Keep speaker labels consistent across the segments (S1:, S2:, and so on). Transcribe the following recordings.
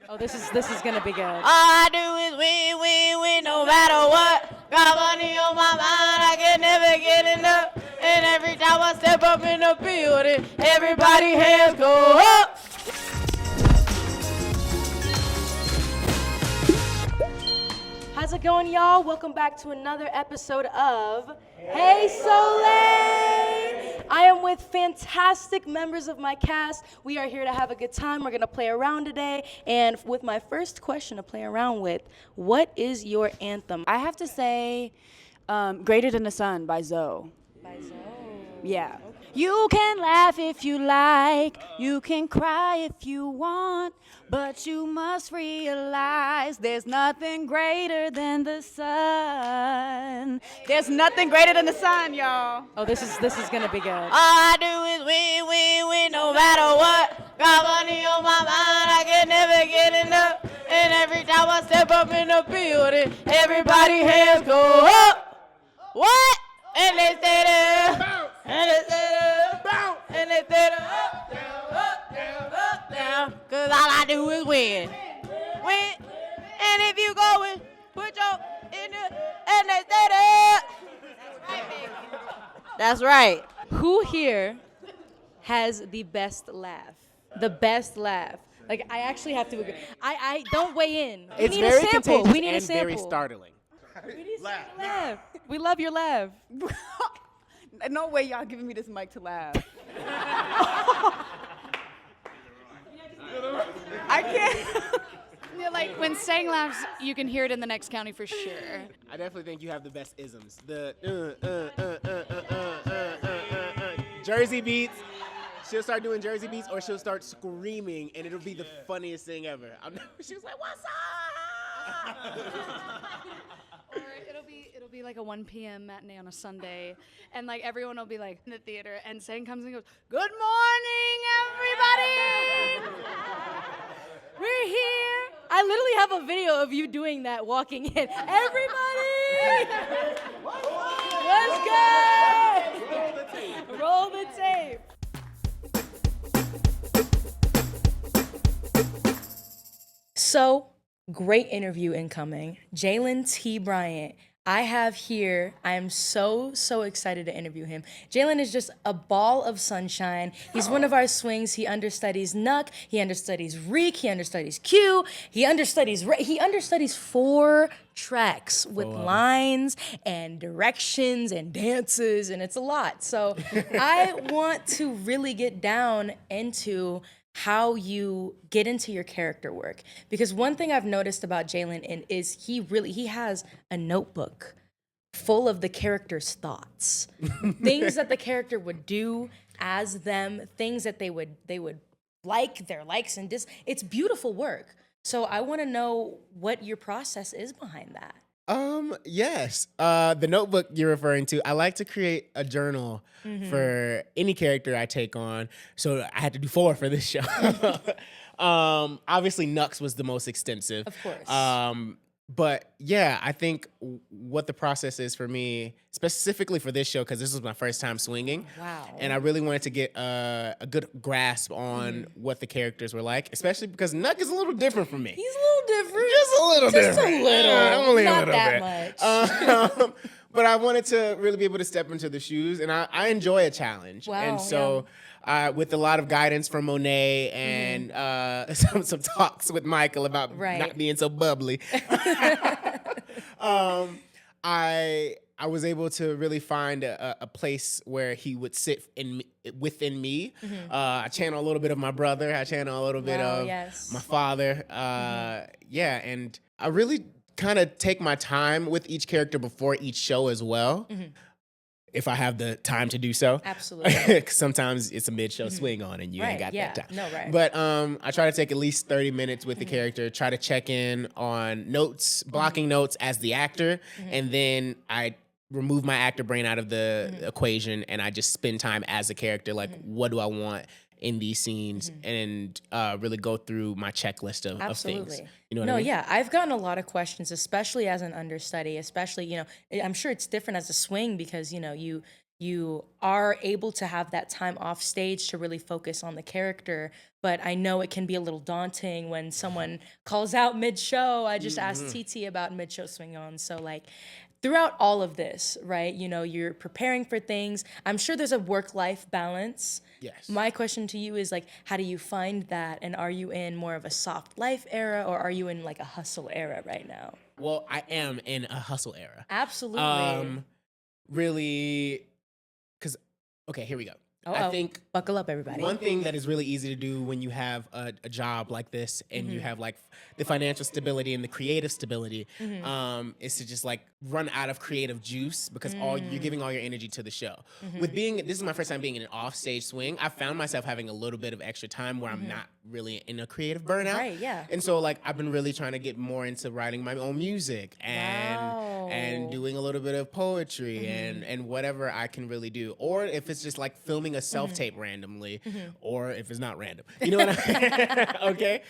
S1: Oh, this is gonna be good.
S2: All I do is win, win, win, no matter what. Got money on my mind, I can never get enough. And every time I step up in the building, everybody hands go up.
S1: How's it going, y'all? Welcome back to another episode of Hey Soleil! I am with fantastic members of my cast. We are here to have a good time. We're gonna play around today. And with my first question to play around with, what is your anthem?
S3: I have to say, Greater Than the Sun by Zoe.
S1: By Zoe.
S3: Yeah. You can laugh if you like, you can cry if you want, but you must realize there's nothing greater than the sun. There's nothing greater than the sun, y'all.
S1: Oh, this is gonna be good.
S2: All I do is win, win, win, no matter what. Got money on my mind, I can never get enough. And every time I step up in the building, everybody hands go up. What? And they stay there. And they stay there. And they stay there. Up, down, up, down, up, down. Cause all I do is win. Win. And if you going, put your in the, and they stay there. That's right, baby. That's right.
S1: Who here has the best laugh? The best laugh. Like, I actually have to agree. I don't weigh in. We
S4: It's
S1: need
S4: very
S1: a sample.
S4: contagious
S1: We need a
S4: and
S1: sample.
S4: very startling.
S1: We need a laugh. We love your laugh.
S3: No way y'all giving me this mic to laugh. I can't.
S5: Yeah, like when Sang laughs, you can hear it in the next county for sure.
S4: I definitely think you have the best isms. The Jersey beats. She'll start doing Jersey beats, or she'll start screaming, and it'll be the funniest thing ever. She was like, "What's up?"
S5: Or it'll be like a 1 p.m. matinee on a Sunday, and like everyone will be like in the theater, and Sang comes and goes, "Good morning, everybody!
S1: We're here. I literally have a video of you doing that, walking in. Everybody! What's good? Roll the tape. So, great interview incoming. Jaylen T. Bryant. I am so excited to interview him. Jaylen is just a ball of sunshine. He's one of our swings. He understudies Nuck, he understudies Reek, he understudies Q, he understudies 4 tracks with lines and directions and dances, and it's a lot. So I want to really get down into how you get into your character work. Because one thing I've noticed about Jaylen is he has a notebook full of the character's thoughts. Things that the character would do as them, things that they would like, their likes and it's beautiful work. So I want to know what your process is behind that.
S4: Yes. The notebook you're referring to, I like to create a journal for any character I take on. So I had to do 4 for this show. Obviously Nux was the most extensive.
S1: Of course.
S4: But yeah, I think what the process is for me, specifically for this show, because this was my first time swinging.
S1: Wow.
S4: And I really wanted to get a good grasp on what the characters were like, especially because Nuck is a little different from me.
S1: He's a little different.
S4: Just a little different.
S1: Just a little.
S4: Only
S1: Not
S4: a little
S1: that
S4: bit.
S1: much.
S4: But I wanted to really be able to step into the shoes, and I enjoy a challenge.
S1: Wow,
S4: and so with a lot of guidance from Monet and some talks with Michael about not being so bubbly, I was able to really find a place where he would sit within me. I channel a little bit of my brother. I channel a little bit of my father. And I really kind of take my time with each character before each show as well. If I have the time to do so.
S1: Absolutely.
S4: 'Cause sometimes it's a mid-show swing on and you ain't got that time.
S1: No, right.
S4: But I try to take at least 30 minutes with the character, try to check in on notes, blocking notes as the actor, and then I remove my actor brain out of the equation and I just spend time as a character, like what do I want in these scenes, and really go through my checklist of things. You know what I mean?
S1: Yeah, I've gotten a lot of questions, especially as an understudy, especially, I'm sure it's different as a swing because, you you are able to have that time off stage to really focus on the character. But I know it can be a little daunting when someone calls out mid-show. I just asked TT about mid-show swing on. So like throughout all of this, right, you know, you're preparing for things. I'm sure there's a work-life balance.
S4: Yes.
S1: My question to you is like, how do you find that? And are you in more of a soft life era or are you in like a hustle era right now?
S4: Well, I am in a hustle era.
S1: Absolutely.
S4: Really, because, okay, here we go. I think
S1: buckle up, everybody.
S4: one thing that is really easy to do when you have a job like this and you have like the financial stability and the creative stability is to just like run out of creative juice because you're giving all your energy to the show. With this is my first time being in an offstage swing. I found myself having a little bit of extra time where I'm not really in a creative burnout.
S1: Right, yeah.
S4: And so like I've been really trying to get more into writing my own music and doing a little bit of poetry and whatever I can really do. Or if it's just like filming a self-tape randomly, or if it's not random, you know what I mean? Okay?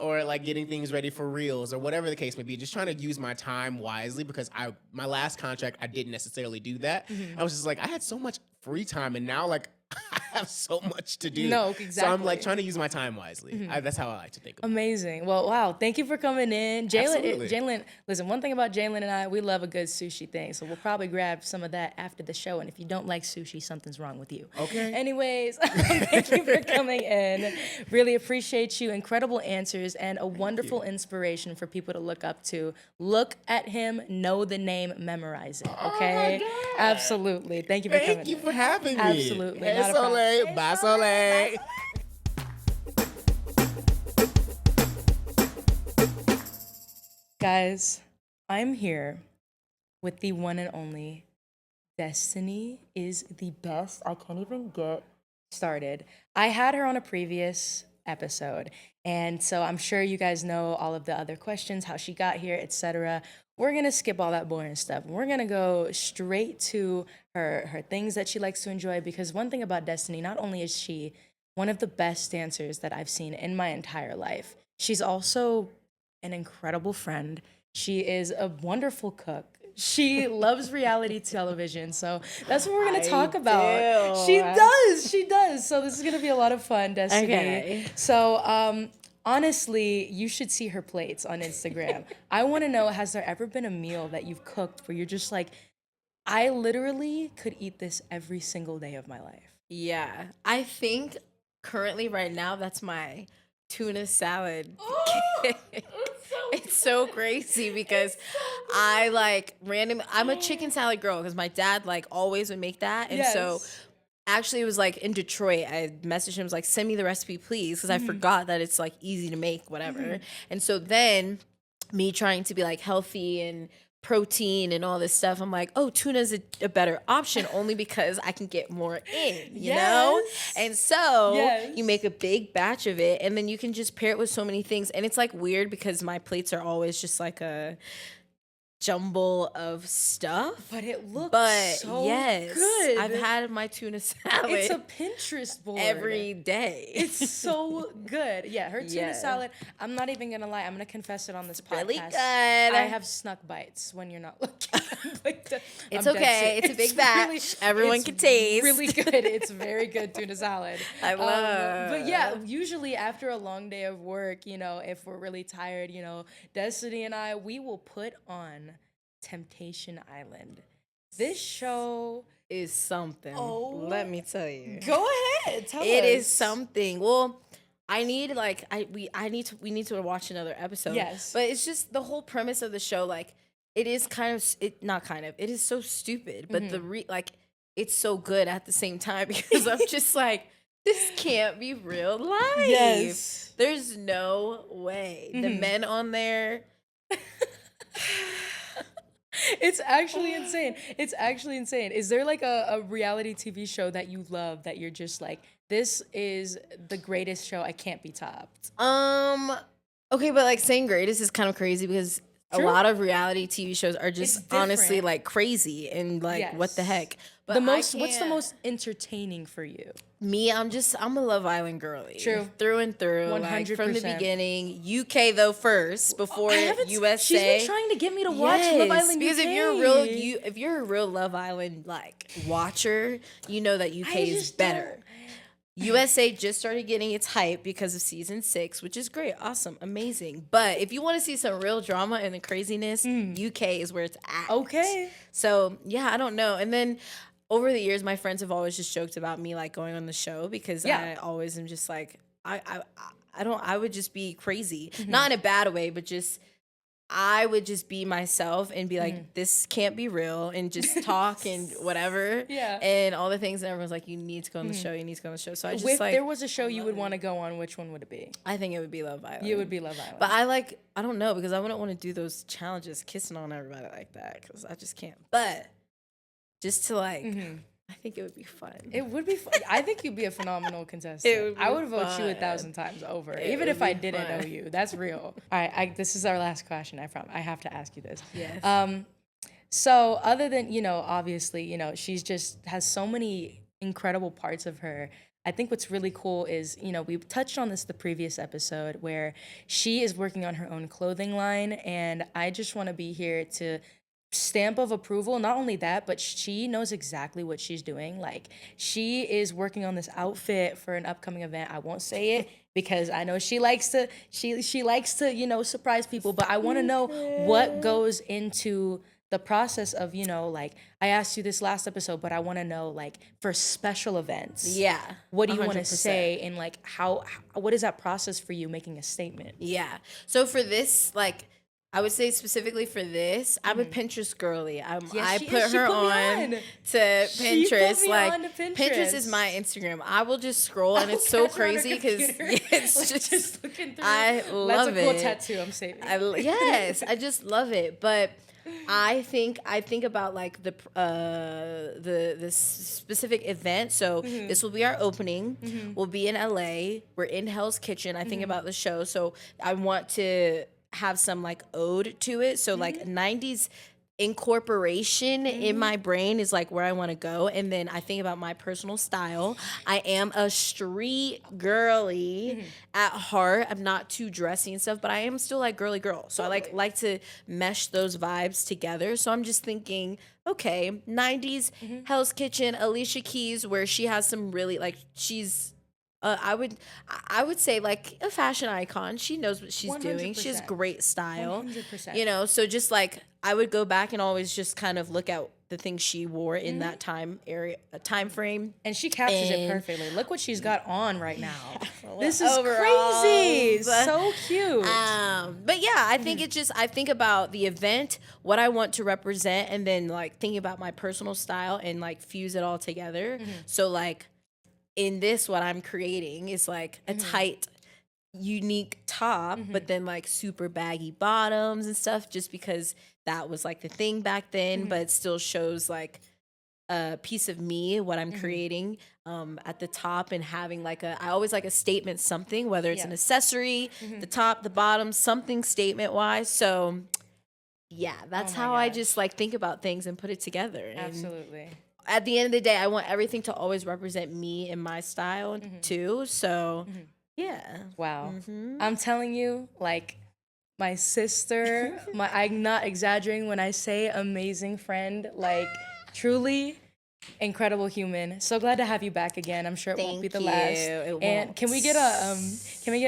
S4: Or like getting things ready for reels or whatever the case may be. Just trying to use my time wisely because my last contract, I didn't necessarily do that. I was just like, I had so much free time and now like I have so much to do.
S1: No, exactly.
S4: So I'm like trying to use my time wisely. That's how I like to think of it.
S1: Amazing. Well, wow. Thank you for coming in.
S4: Absolutely.
S1: Jaylen, listen, one thing about Jaylen and I, we love a good sushi thing. So we'll probably grab some of that after the show. And if you don't like sushi, something's wrong with you.
S4: Okay.
S1: Anyways, thank you for coming in. Really appreciate you. Incredible answers and a wonderful inspiration for people to look up to. Look at him, know the name, memorize it. Okay?
S4: Oh my God.
S1: Absolutely. Thank you for coming in.
S4: Thank you for having me.
S1: Absolutely.
S4: Hey,
S1: Not a problem.
S4: Soleil. Bye, Soleil.
S1: Guys, I'm here with the one and only Destini is the best. I can't even get started. I had her on a previous episode, and so I'm sure you guys know all of the other questions, how she got here, etc. We're gonna skip all that boring stuff. We're gonna go straight to her things that she likes to enjoy, because one thing about Destini, not only is she one of the best dancers that I've seen in my entire life, she's also an incredible friend. She is a wonderful cook. She loves reality television, so that's what we're gonna talk about.
S2: do.
S1: She does. So this is gonna be a lot of fun, Destiny.
S2: Okay.
S1: So honestly, you should see her plates on Instagram. I want to know, has there ever been a meal that you've cooked where you're just like, I literally could eat this every single day of my life?
S2: Yeah, I think currently right now that's my tuna salad. It's so crazy because I like I'm a chicken salad girl because my dad like always would make that. And so actually it was like in Detroit, I messaged him, was like, send me the recipe, please. Because I forgot that it's like easy to make, whatever. And so then me trying to be like healthy and protein and all this stuff, I'm like, oh, tuna's a better option only because I can get more in, you know? And so you make a big batch of it and then you can just pair it with so many things. And it's like weird because my plates are always just like a jumble of stuff,
S1: but it looks so
S2: good.
S1: good.
S2: I've had my tuna salad.
S1: It's a Pinterest board
S2: every day.
S1: It's so good. Yeah, her tuna salad. I'm not even gonna lie. I'm gonna confess it on this podcast.
S2: Really good.
S1: I have snuck bites when you're not looking.
S2: It's okay. It's a big batch. Everyone can taste.
S1: Really good. It's very good tuna salad.
S2: I love.
S1: But yeah, usually after a long day of work, you know, if we're really tired, you know, Destiny and I, we will put on Temptation Island. This show
S2: is something. Let me tell you.
S1: Go ahead. Tell us.
S2: It is something. Well, I need we need to watch another episode.
S1: Yes.
S2: But it's just the whole premise of the show, like it is it is so stupid, but it's so good at the same time because I'm just like, this can't be real life.
S1: Yes.
S2: There's no way. The men on there.
S1: It's actually insane. It's actually insane. Is there like a reality TV show that you love that you're just like, this is the greatest show, I can't be topped?
S2: Okay, but like saying greatest is kind of crazy because a lot of reality TV shows are just honestly
S1: different.
S2: like crazy and like what the heck. But
S1: what's the most entertaining for you?
S2: Me, I'm a Love Island girly.
S1: True.
S2: Through and through.
S1: 100%.
S2: Like, from the beginning. UK though first before USA.
S1: She's been trying to get me to watch Love Island
S2: because
S1: UK.
S2: if you're a real Love Island like watcher, you know that UK is better. USA just started getting its hype because of season 6, which is great, awesome, amazing. But if you want to see some real drama and the craziness, UK is where it's at.
S1: Okay.
S2: So yeah, I don't know. And then over the years, my friends have always just joked about me like going on the show because I always am just like I would just be crazy, not in a bad way, but just. I would just be myself and be like, this can't be real, and just talk and whatever. Yeah. And all the things that everyone's like, you need to go on the show, you need to go on the show. So I just
S1: if there was a show you would want to go on, which one would it be?
S2: I think it would be Love Island.
S1: You would be Love Island.
S2: But I don't know, because I wouldn't want to do those challenges, kissing on everybody like that, because I just can't. But just to like, I think it would be fun.
S1: It would be fun. I think you'd be a phenomenal contestant. I would vote you 1,000 times over, even if I didn't know you. That's real. All right, this is our last question. I have to ask you this.
S2: Yes.
S1: So other than, obviously, she's just has so many incredible parts of her. I think what's really cool is, we touched on this the previous episode where she is working on her own clothing line, and I just want to be here to stamp of approval. Not only that, but she knows exactly what she's doing. Like, she is working on this outfit for an upcoming event. I won't say it because I know she likes to surprise people, but I want to know what goes into the process of, like, I asked you this last episode, but I want to know, like, for special events.
S2: Yeah.
S1: What do you want to say, and like what is that process for you making a statement?
S2: Yeah. So for this, like, I would say specifically for this, I'm a Pinterest girly. I put her on to Pinterest. Like, Pinterest is my Instagram. I will just scroll, and it's so crazy because it's just looking through. I love it.
S1: That's a cool tattoo I'm saving.
S2: Yes, I just love it. But I think about like the specific event. So this will be our opening. We'll be in LA. We're in Hell's Kitchen. I think about the show. So I want to have some like ode to it. So like 90s incorporation in my brain is like where I want to go. And then I think about my personal style. I am a street girly at heart. I'm not too dressy and stuff, but I am still like girly girl. So I like to mesh those vibes together. So I'm just thinking, okay, 90s Hell's Kitchen, Alicia Keys, where she has some really like, she's I would say like a fashion icon. She knows what she's 100%. Doing. She has great style. 100%. So just like I would go back and always just kind of look at the things she wore in that time frame.
S1: And she captures it perfectly. Look what she's got on right now. This is crazy. So cute.
S2: But yeah, I think it's just, I think about the event, what I want to represent, and then like thinking about my personal style and like fuse it all together. So like, in this, what I'm creating is like a tight, unique top, but then like super baggy bottoms and stuff, just because that was like the thing back then, but it still shows like a piece of me, what I'm creating at the top, and having like I always like a statement, something, whether it's an accessory, the top, the bottom, something statement wise. So yeah, that's how I just like think about things and put it together. And
S1: absolutely.
S2: At the end of the day, I want everything to always represent me and my style too. So, yeah.
S1: Wow. I'm telling you, like, my sister, I'm not exaggerating when I say amazing friend, like, truly incredible human. So glad to have you back again. I'm sure it won't be the last.
S2: It won't.
S1: And can we get a baby?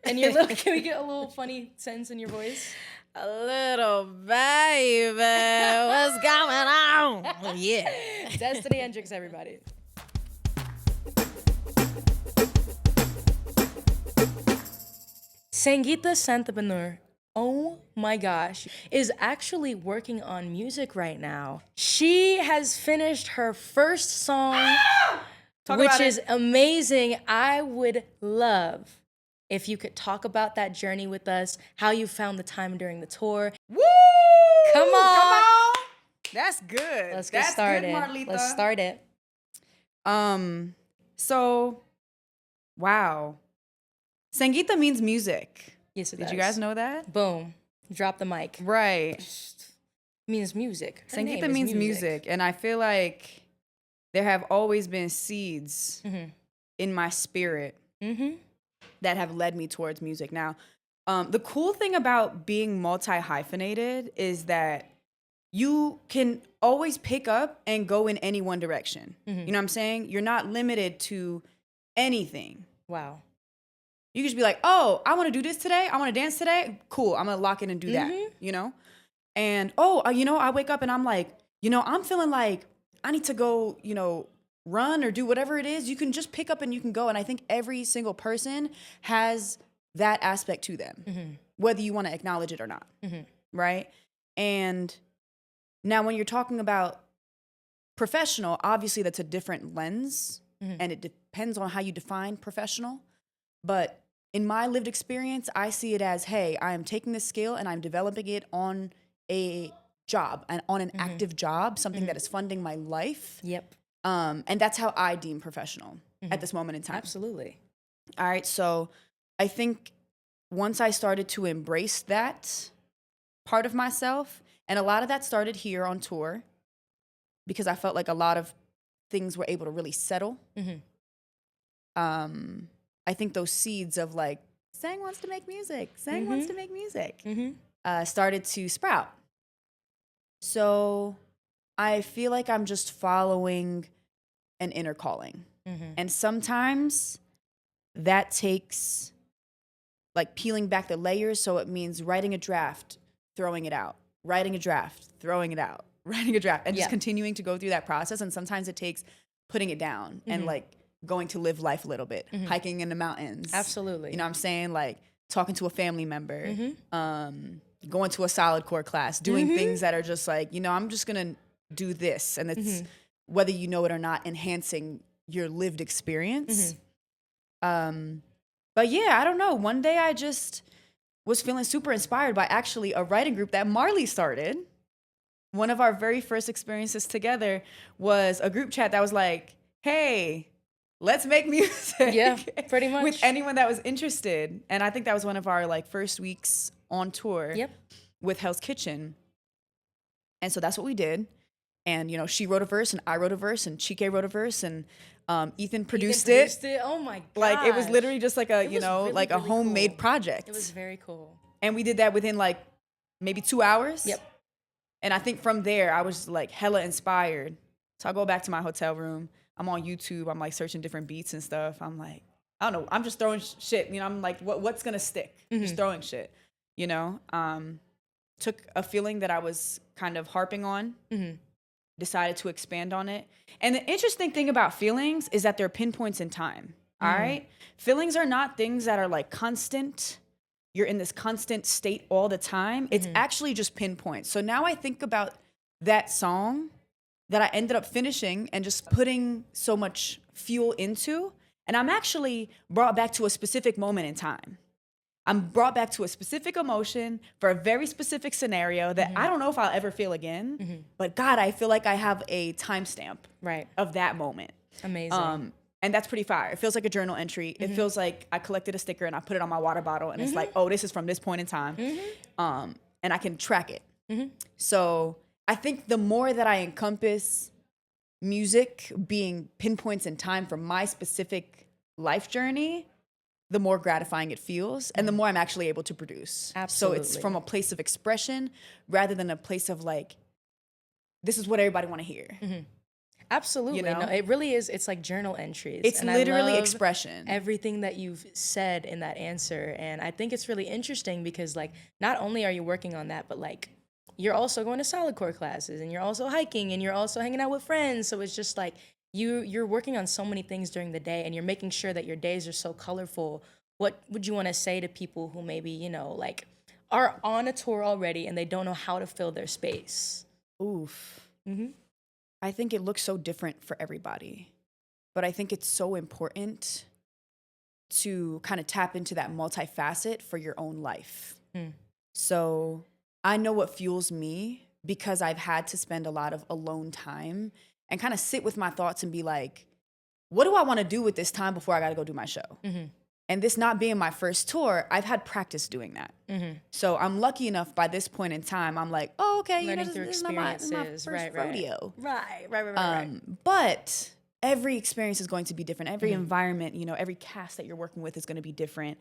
S1: And can we get a little funny sentence in your voice?
S2: A little baby, what's going on? Yeah.
S1: Destini Hendricks, everybody. Sangita Santhebennur, oh my gosh, is actually working on music right now. She has finished her first song, which is amazing. I would love if you could talk about that journey with us, how you found the time during the tour.
S3: Woo!
S1: Come on.
S3: That's good.
S1: Let's get started.
S3: Good,
S1: Let's start it.
S3: So, wow. Sangita means music.
S1: Yes, it does.
S3: Did you guys know that?
S1: Boom. Drop the mic.
S3: Right.
S1: Means music. Her name
S3: Sangita
S1: is
S3: means music. And I feel like there have always been seeds in my spirit that have led me towards music. Now, the cool thing about being multi-hyphenated is that you can always pick up and go in any one direction. You know what I'm saying? You're not limited to anything.
S1: Wow.
S3: You can just be like, oh, I want to do this today. I want to dance today. Cool. I'm going to lock in and do that, you know? And, I wake up and I'm like, I'm feeling like I need to go, run or do whatever it is. You can just pick up and you can go. And I think every single person has that aspect to them, whether you want to acknowledge it or not, right? And now when you're talking about professional, obviously that's a different lens, and it depends on how you define professional. But in my lived experience, I see it as, hey, I am taking this skill and I'm developing it on a job and on an active job, something that is funding my life.
S1: Yep.
S3: And that's how I deem professional at this moment in time.
S1: Absolutely.
S3: All right. So I think once I started to embrace that part of myself, and a lot of that started here on tour because I felt like a lot of things were able to really settle. I think those seeds of like, Sang wants to make music, Sang wants to make music, started to sprout. So I feel like I'm just following an inner calling. And sometimes that takes like peeling back the layers. So it means writing a draft, throwing it out, writing a draft, throwing it out, writing a draft, and just continuing to go through that process. And sometimes it takes putting it down and like going to live life a little bit, hiking in the mountains.
S1: Absolutely.
S3: You know what I'm saying? Like talking to a family member, going to a solid core class, doing things that are just like, I'm just going to do this. And it's, whether you know it or not, enhancing your lived experience. But yeah, I don't know. One day I just was feeling super inspired by actually a writing group that Marley started. One of our very first experiences together was a group chat that was like, hey, let's make music.
S1: Yeah, pretty much.
S3: With anyone that was interested. And I think that was one of our like first weeks on tour with Hell's Kitchen. And so that's what we did. And, she wrote a verse and I wrote a verse and Chike wrote a verse and Ethan produced it.
S1: Oh my god!
S3: Like it was literally just like a,
S1: really,
S3: like a homemade
S1: cool.
S3: project.
S1: It was very cool.
S3: And we did that within like maybe 2 hours.
S1: Yep.
S3: And I think from there I was like hella inspired. So I go back to my hotel room. I'm on YouTube. I'm like searching different beats and stuff. I'm like, I don't know. I'm just throwing shit. I'm like, what's gonna stick? Just throwing shit. Took a feeling that I was kind of harping on. Decided to expand on it. And the interesting thing about feelings is that they're pinpoints in time. All right. Feelings are not things that are like constant. You're in this constant state all the time. It's actually just pinpoints. So now I think about that song that I ended up finishing and just putting so much fuel into. And I'm actually brought back to a specific moment in time. I'm brought back to a specific emotion for a very specific scenario that I don't know if I'll ever feel again. But God, I feel like I have a timestamp of that moment.
S1: Amazing.
S3: And that's pretty fire. It feels like a journal entry. It feels like I collected a sticker and I put it on my water bottle and it's like, oh, this is from this point in time. And I can track it. So I think the more that I encompass music being pinpoints in time for my specific life journey, the more gratifying it feels and the more I'm actually able to produce.
S1: Absolutely.
S3: So it's from a place of expression rather than a place of like, this is what everybody want to hear.
S1: Absolutely. No, it really is. It's like journal entries.
S3: It's
S1: and
S3: literally
S1: I love
S3: expression.
S1: Everything that you've said in that answer. And I think it's really interesting because like, not only are you working on that, but like, you're also going to solid core classes and you're also hiking and you're also hanging out with friends. So it's just like, you're working on so many things during the day and you're making sure that your days are so colorful. What would you want to say to people who maybe, like are on a tour already and they don't know how to fill their space?
S3: Oof. I think it looks so different for everybody, but I think it's so important to kind of tap into that multifacet for your own life. So I know what fuels me because I've had to spend a lot of alone time and kind of sit with my thoughts and be like, what do I want to do with this time before I got to go do my show? And this not being my first tour, I've had practice doing that. So I'm lucky enough by this point in time, I'm like, oh, okay,
S1: Learning
S3: this
S1: through
S3: is not my
S1: experiences.
S3: first rodeo.
S1: Right.
S3: But every experience is going to be different. Every environment, every cast that you're working with is going to be different.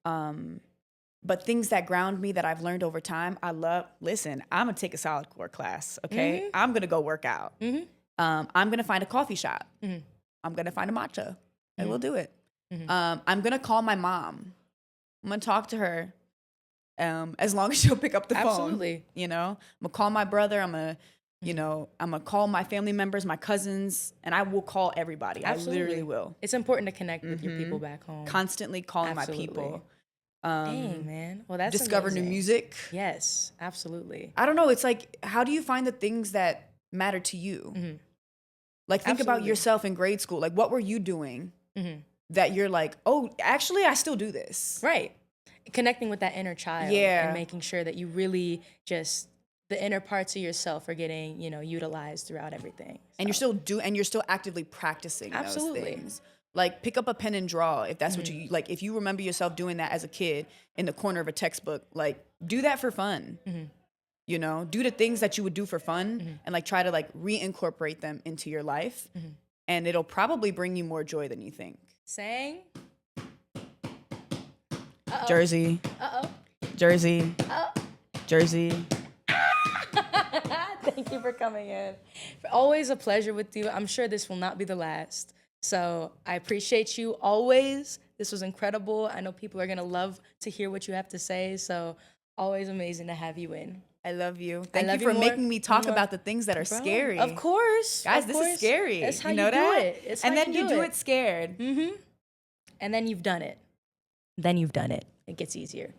S3: But things that ground me that I've learned over time, I'm going to take a solid core class, okay? I'm going to go work out. I'm going to find a coffee shop. I'm going to find a matcha, and we'll do it. I'm going to call my mom. I'm going to talk to her as long as she'll pick up the phone.
S1: Absolutely.
S3: I'm going to call my brother. I'm going to call my family members, my cousins, and I will call everybody.
S1: Absolutely.
S3: I literally will.
S1: It's important to connect with your people back home.
S3: Constantly calling my people.
S1: Dang, man. Well, that's
S3: discover
S1: amazing.
S3: new music.
S1: Yes, absolutely.
S3: I don't know. It's like, how do you find the things that matter to you? Like, think about yourself in grade school. Like, what were you doing that you're like, oh, actually, I still do this?
S1: Right. Connecting with that inner child. And making sure that you really just, the inner parts of yourself are getting, utilized throughout everything. So.
S3: And you're still actively practicing those things. Like, pick up a pen and draw if that's what you like. If you remember yourself doing that as a kid in the corner of a textbook, like, do that for fun. Do the things that you would do for fun and like try to like reincorporate them into your life, and it'll probably bring you more joy than you think.
S1: Sang.
S3: Jersey. Jersey. Jersey.
S1: Thank you for coming in. Always a pleasure with you. I'm sure this will not be the last. So I appreciate you always. This was incredible. I know people are going to love to hear what you have to say. So always amazing to have you in.
S3: I love you. Thank you for making me talk about the things that are scary.
S1: Of course.
S3: Guys, this is scary.
S1: That's how
S3: you know
S1: do
S3: that?
S1: it. It's
S3: and
S1: how
S3: then you do it scared.
S1: And then you've done it. It gets easier.